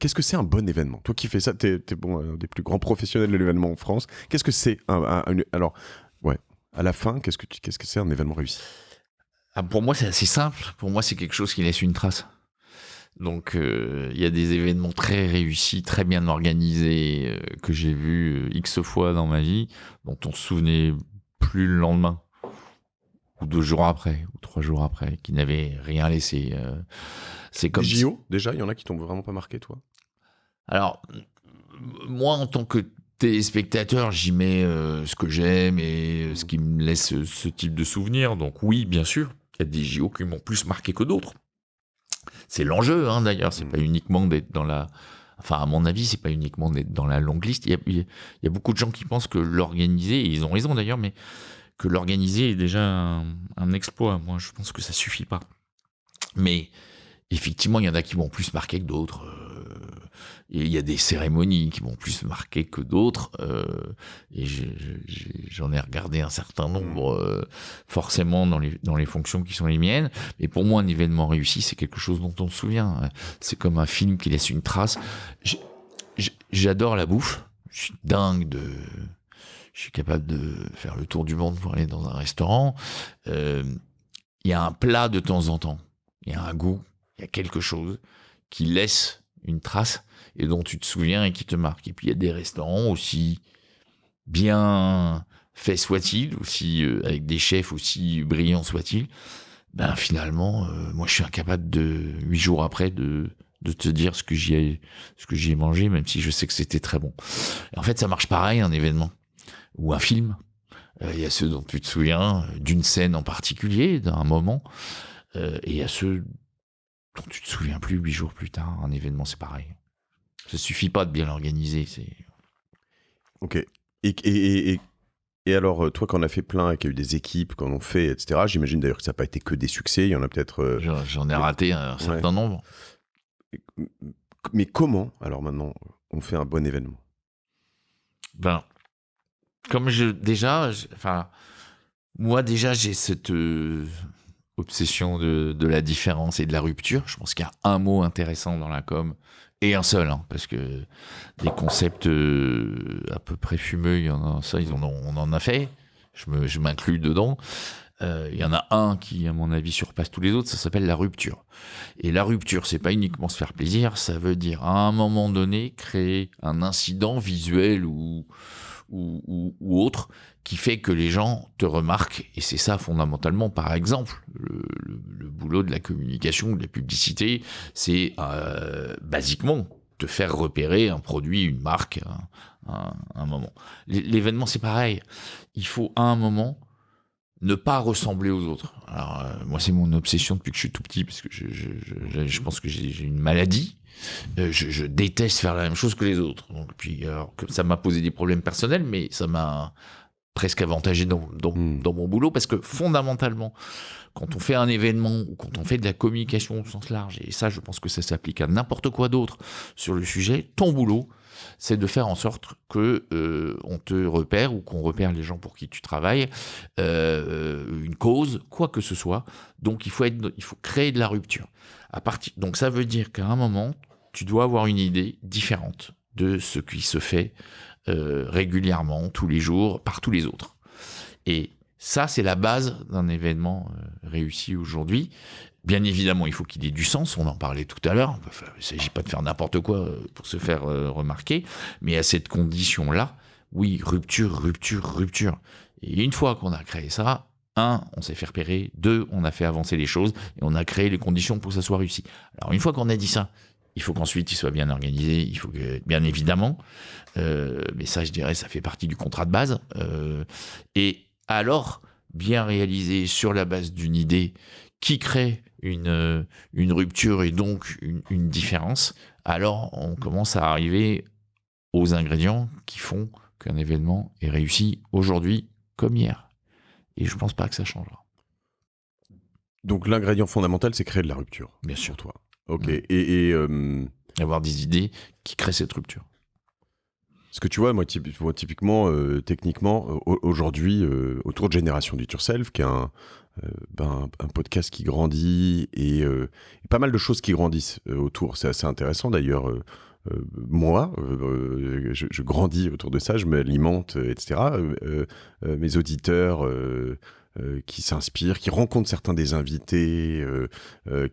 qu'est-ce que c'est un bon événement? Toi qui fais ça, t'es bon, un des plus grands professionnels de l'événement en France. Qu'est-ce que c'est alors, ouais, à la fin, qu'est-ce que c'est un événement réussi? Pour moi, c'est assez simple. Pour moi, c'est quelque chose qui laisse une trace. Donc, il y a des événements très réussis, très bien organisés, que j'ai vus X fois dans ma vie, dont on se souvenait plus le lendemain, ou 2 jours après, ou 3 jours après, qui n'avaient rien laissé. C'est comme Les JO, déjà, il y en a qui t'ont vraiment pas marqué, toi? Alors, moi, en tant que téléspectateur, j'y mets ce que j'aime et ce qui me laisse ce type de souvenir. Donc oui, bien sûr, il y a des JO qui m'ont plus marqué que d'autres. C'est l'enjeu, hein, d'ailleurs. C'est pas uniquement d'être dans la... Enfin, à mon avis, c'est pas uniquement d'être dans la longue liste. Il y a beaucoup de gens qui pensent que l'organiser, et ils ont raison d'ailleurs, mais que l'organiser est déjà un exploit. Moi, je pense que ça suffit pas. Mais effectivement, il y en a qui m'ont plus marqué que d'autres. Et il y a des cérémonies qui m'ont plus marqué que d'autres. Et j'en ai regardé un certain nombre, forcément, dans les fonctions qui sont les miennes. Mais pour moi, un événement réussi, c'est quelque chose dont on se souvient. C'est comme un film qui laisse une trace. J'adore la bouffe. Je suis dingue de... Je suis capable de faire le tour du monde pour aller dans un restaurant. Il y a un plat de temps en temps. Il y a un goût. Il y a quelque chose qui laisse une trace et dont tu te souviens et qui te marque. Et puis il y a des restaurants aussi bien faits soient-ils, aussi avec des chefs aussi brillants soient-ils. Ben finalement, moi je suis incapable de 8 jours après de te dire ce que j'y ai mangé, même si je sais que c'était très bon. Et en fait, ça marche pareil un événement ou un film. Il y a ceux dont tu te souviens d'une scène en particulier, d'un moment, et il y a ceux dont tu te souviens plus 8 jours plus tard. Un événement, c'est pareil. Ça suffit pas de bien l'organiser. Ok. Et alors, toi, quand on a fait plein et qu'il y a eu des équipes, quand on fait, etc., j'imagine d'ailleurs que ça n'a pas été que des succès. Il y en a peut-être... J'en ai raté un certain nombre. Mais comment, alors maintenant, on fait un bon événement? Ben, comme moi déjà, j'ai cette obsession de la différence et de la rupture. Je pense qu'il y a un mot intéressant dans la com, et un seul, hein, parce que des concepts à peu près fumeux, il y en a, ça, on en a fait. Je m'inclus dedans. Il y en a un qui, à mon avis, surpasse tous les autres, ça s'appelle la rupture. Et la rupture, c'est pas uniquement se faire plaisir, ça veut dire, à un moment donné, créer un incident visuel ou autre qui fait que les gens te remarquent. Et c'est ça, fondamentalement, par exemple, le boulot de la communication, de la publicité, c'est basiquement te faire repérer un produit, une marque, un moment. L'événement, c'est pareil. Il faut, à un moment, ne pas ressembler aux autres. Alors, moi, c'est mon obsession depuis que je suis tout petit, parce que je pense que j'ai une maladie. Je déteste faire la même chose que les autres. Donc, puis, alors, ça m'a posé des problèmes personnels, mais ça m'a presque avantagé dans mon boulot, parce que fondamentalement, quand on fait un événement ou quand on fait de la communication au sens large, et ça, je pense que ça s'applique à n'importe quoi d'autre sur le sujet, ton boulot, c'est de faire en sorte que on te repère ou qu'on repère les gens pour qui tu travailles, une cause, quoi que ce soit. Donc il faut créer de la rupture. Donc ça veut dire qu'à un moment, tu dois avoir une idée différente de ce qui se fait régulièrement, tous les jours, par tous les autres. Et ça, c'est la base d'un événement réussi aujourd'hui. Bien évidemment, il faut qu'il ait du sens, on en parlait tout à l'heure. Enfin, il ne s'agit pas de faire n'importe quoi pour se faire remarquer, mais à cette condition-là, oui, rupture. Et une fois qu'on a créé ça, 1, on s'est fait repérer, 2, on a fait avancer les choses, et on a créé les conditions pour que ça soit réussi. Alors une fois qu'on a dit ça, il faut qu'ensuite il soit bien organisé, il faut que, bien évidemment, mais ça je dirais, ça fait partie du contrat de base, et alors, bien réalisé sur la base d'une idée qui crée une rupture et donc une différence, alors on commence à arriver aux ingrédients qui font qu'un événement est réussi aujourd'hui comme hier. Et je ne pense pas que ça changera. Donc l'ingrédient fondamental, c'est créer de la rupture. Bien sûr. Pour toi. Ok. Et avoir des idées qui créent cette rupture. Parce que tu vois, moi typiquement, techniquement, aujourd'hui, autour de Génération Do It Yourself, qui est un podcast qui grandit et pas mal de choses qui grandissent autour. C'est assez intéressant d'ailleurs. moi, je grandis autour de ça, je m'alimente, etc. Mes auditeurs qui s'inspirent, qui rencontrent certains des invités,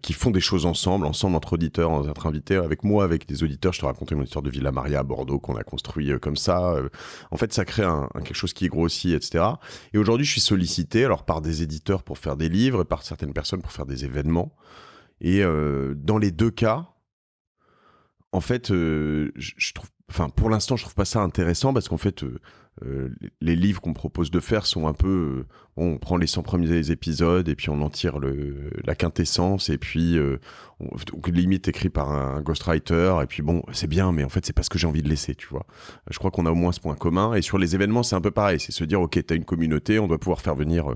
qui font des choses ensemble entre auditeurs, entre invités, avec moi, avec des auditeurs. Je te racontais mon histoire de Villa Maria à Bordeaux qu'on a construit comme ça. En fait, ça crée quelque chose qui grossit, etc. Et aujourd'hui, je suis sollicité alors par des éditeurs pour faire des livres et par certaines personnes pour faire des événements. Et dans les deux cas, en fait, je trouve, enfin, pour l'instant, je trouve pas ça intéressant parce qu'en fait, les livres qu'on propose de faire sont un peu, on prend les 100 premiers épisodes et puis on en tire la quintessence et puis donc, limite écrit par un ghostwriter et puis bon, c'est bien, mais en fait, c'est pas ce que j'ai envie de laisser, tu vois. Je crois qu'on a au moins ce point commun et sur les événements, c'est un peu pareil, c'est se dire, ok, t'as une communauté, on doit pouvoir faire venir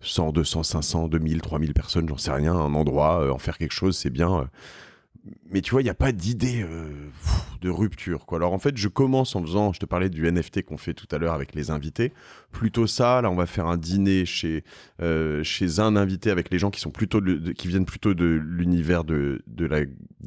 100, 200, 500, 2000, 3000 personnes, j'en sais rien, un endroit, en faire quelque chose, c'est bien. Mais tu vois, il n'y a pas d'idée de rupture, quoi. Alors en fait, je commence en faisant, je te parlais du NFT qu'on fait tout à l'heure avec les invités. Plutôt ça, là, on va faire un dîner chez un invité avec les gens qui sont plutôt qui viennent plutôt de l'univers de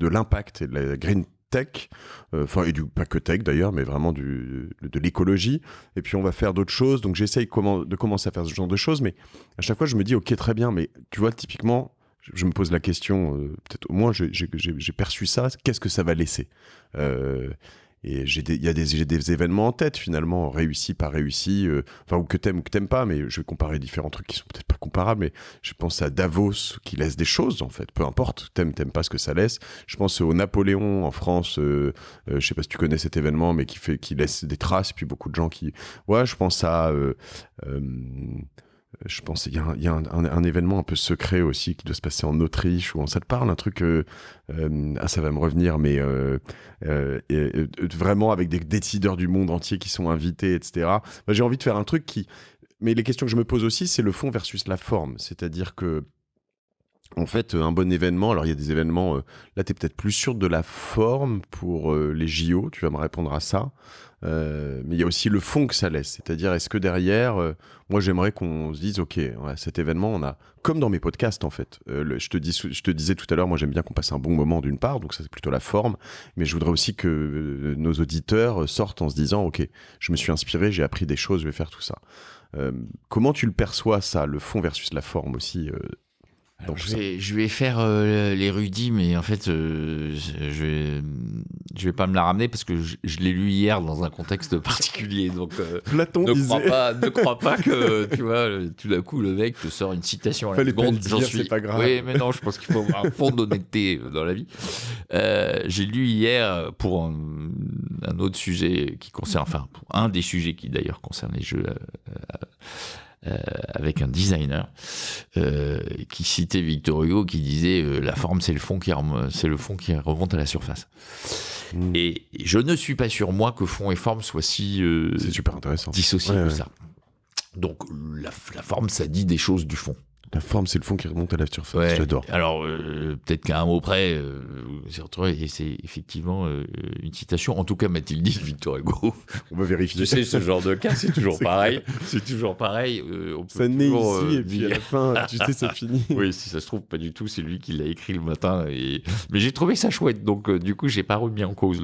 l'impact et de la green tech, enfin et pas que tech d'ailleurs, mais vraiment de l'écologie. Et puis on va faire d'autres choses. Donc j'essaye de commencer à faire ce genre de choses, mais à chaque fois je me dis ok, très bien, mais tu vois, typiquement, je me pose la question, peut-être au moins j'ai perçu ça, qu'est-ce que ça va laisser et j'ai des événements en tête finalement, réussis, pas réussis, enfin ou que t'aimes pas, mais je vais comparer différents trucs qui sont peut-être pas comparables, mais je pense à Davos qui laisse des choses en fait, peu importe, t'aimes pas ce que ça laisse. Je pense au Napoléon en France, je sais pas si tu connais cet événement, mais qui laisse des traces, et puis beaucoup de gens qui... Ouais, je pense à... je pense qu'il y a un événement un peu secret aussi qui doit se passer en Autriche, ou ça te parle, un truc, ça va me revenir, mais vraiment avec des décideurs du monde entier qui sont invités, etc. Bah, j'ai envie de faire un truc qui... Mais les questions que je me pose aussi, c'est le fond versus la forme. C'est-à-dire que, en fait, un bon événement, alors il y a des événements, là tu es peut-être plus sûr de la forme pour les JO, tu vas me répondre à ça. Mais il y a aussi le fond que ça laisse, c'est-à-dire est-ce que derrière, moi j'aimerais qu'on se dise ok, ouais, cet événement on a, comme dans mes podcasts en fait, je te disais tout à l'heure, moi j'aime bien qu'on passe un bon moment d'une part, donc ça c'est plutôt la forme, mais je voudrais aussi que nos auditeurs sortent en se disant ok, je me suis inspiré, j'ai appris des choses, je vais faire tout ça. Comment tu le perçois ça, le fond versus la forme aussi Alors, je vais faire l'érudit, mais en fait, je vais pas me la ramener parce que je l'ai lu hier dans un contexte particulier. Donc, Platon disait... ne crois pas que, tu vois, tout d'un coup, le mec te sort une citation à la seconde. J'en suis... c'est pas grave. Oui, mais non, je pense qu'il faut avoir un fond d'honnêteté dans la vie. J'ai lu hier pour un autre sujet qui concerne, enfin, pour un des sujets qui d'ailleurs concerne les jeux avec un designer qui citait Victor Hugo, qui disait la forme c'est le fond qui remonte à la surface. Et je ne suis pas sûr moi que fond et forme soient si c'est super intéressant, dissociés que ça. Donc la forme ça dit des choses du fond. La forme, c'est le fond qui remonte à la surface. Ouais. J'adore. Alors, peut-être qu'à un mot près, et c'est effectivement une citation. En tout cas, m'a-t-il dit Victor Hugo. On va vérifier. Tu sais, ce genre de cas, c'est toujours pareil. C'est toujours pareil. Ça naît ici, et puis à la fin, tu sais, ça finit. Oui, si ça se trouve, pas du tout. C'est lui qui l'a écrit le matin. Mais j'ai trouvé ça chouette. Donc, du coup, j'ai pas remis en cause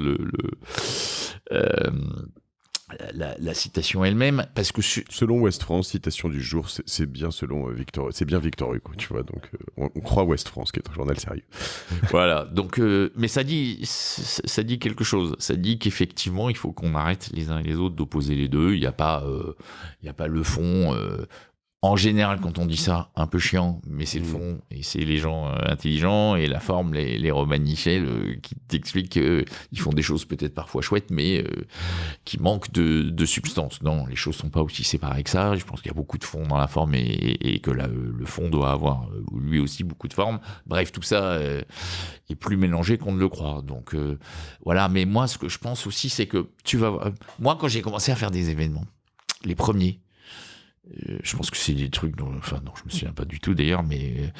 la citation elle-même, parce que selon Ouest France, citation du jour, c'est bien selon Victor Hugo, tu vois, donc on croit Ouest France qui est un journal sérieux. Voilà, donc mais ça dit quelque chose. Ça dit qu'effectivement, il faut qu'on arrête les uns et les autres d'opposer les deux. Il y a pas le fond. En général, quand on dit ça, un peu chiant, mais c'est le fond, et c'est les gens intelligents, et la forme, les Roman Michel, qui t'expliquent qu'ils font des choses peut-être parfois chouettes, mais qui manquent de substance. Non, les choses sont pas aussi séparées que ça. Je pense qu'il y a beaucoup de fond dans la forme, et que le fond doit avoir lui aussi beaucoup de forme. Bref, tout ça est plus mélangé qu'on ne le croit. Donc voilà, mais moi, ce que je pense aussi, c'est que moi, quand j'ai commencé à faire des événements, les premiers, je pense que c'est des trucs dont, enfin non, je me souviens pas du tout d'ailleurs, mais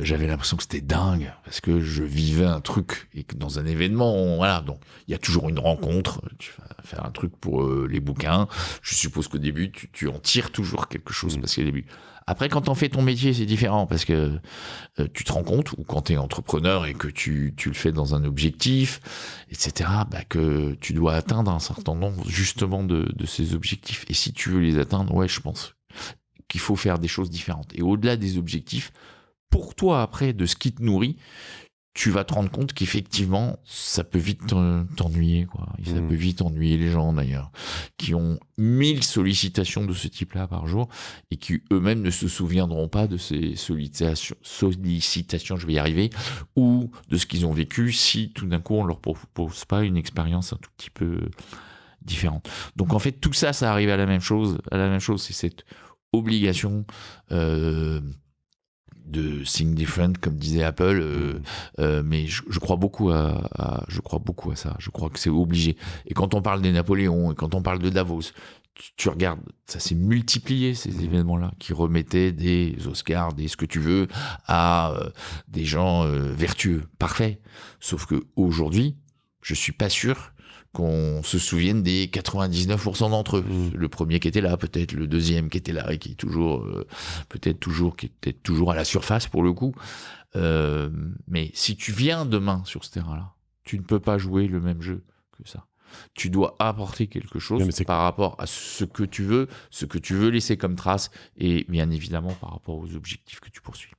j'avais l'impression que c'était dingue parce que je vivais un truc et que dans un événement, voilà, donc il y a toujours une rencontre. Tu vas faire un truc pour les bouquins. Je suppose qu'au début, tu en tires toujours quelque chose parce qu'au début. Après, quand t'en fais ton métier, c'est différent parce que tu te rends compte, ou quand t'es entrepreneur et que tu le fais dans un objectif, etc., bah, que tu dois atteindre un certain nombre justement de ces objectifs. Et si tu veux les atteindre, ouais, je pense qu'il faut faire des choses différentes. Et au-delà des objectifs, pour toi après, de ce qui te nourrit, tu vas te rendre compte qu'effectivement, ça peut vite t'ennuyer, quoi. Et ça peut vite ennuyer les gens, d'ailleurs, qui ont 1000 sollicitations de ce type-là par jour et qui eux-mêmes ne se souviendront pas de ces sollicitations, je vais y arriver, ou de ce qu'ils ont vécu si tout d'un coup on leur propose pas une expérience un tout petit peu différente. Donc en fait, tout ça, ça arrive à la même chose. À la même chose, c'est cette obligation de think different, comme disait Apple, mais je crois beaucoup je crois beaucoup à ça. Je crois que c'est obligé. Et quand on parle des Napoléons et quand on parle de Davos, tu regardes, ça s'est multiplié ces événements-là qui remettaient des Oscars, des ce que tu veux, à des gens vertueux, parfaits. Sauf que aujourd'hui, je suis pas sûr qu'on se souvienne des 99% d'entre eux. Le premier qui était là, peut-être le deuxième qui était là et qui est toujours, qui était toujours à la surface pour le coup. Mais si tu viens demain sur ce terrain-là, tu ne peux pas jouer le même jeu que ça. Tu dois apporter quelque chose par rapport à ce que tu veux laisser comme trace et bien évidemment par rapport aux objectifs que tu poursuis.